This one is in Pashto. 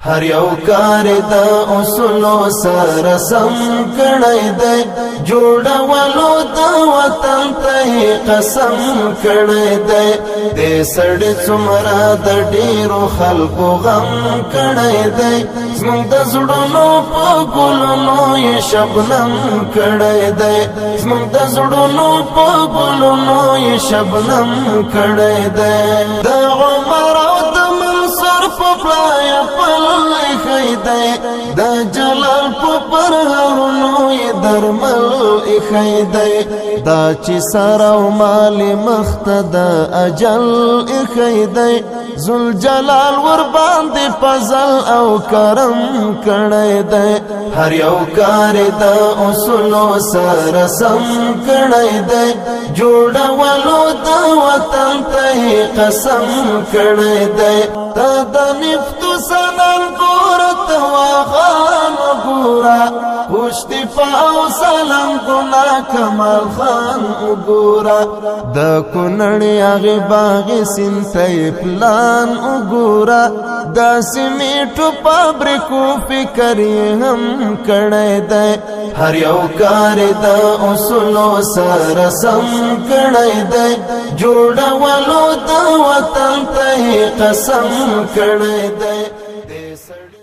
هر یو کار د اصولو سره سم کړی دی جوړولو د وطن ته قسم کړی دی د سړی څومره د ډیرو خلکو غم کړی دی زموږ د زړونو په ګلونو یې شبنم کړی دی زموږ د زړونو په ګلونو یې شبنم کړی دی د عمر او د منصور په پلای پل خیدای د جلال په پرهرونو یې درمل خیدای دا چې سره او مال مخته د اجل خیدای ذل جلال ور باندې فضل او کرم کړی دی هر یو کار د اصولو سره سم کړی دی جوړولو د وطن ته قسم کړی دی ته د نفت سنن ګور تواخان وګورا خوشتفا او سلام ګنا کمال خان وګورا د کونړ هغه باغ سینته پلان وګورا د سیمټو فابریکو فکر هم کړی دی هر یو کار د اصولو سره سم کړی دی جوړولو د وطن ته قسم کړی دی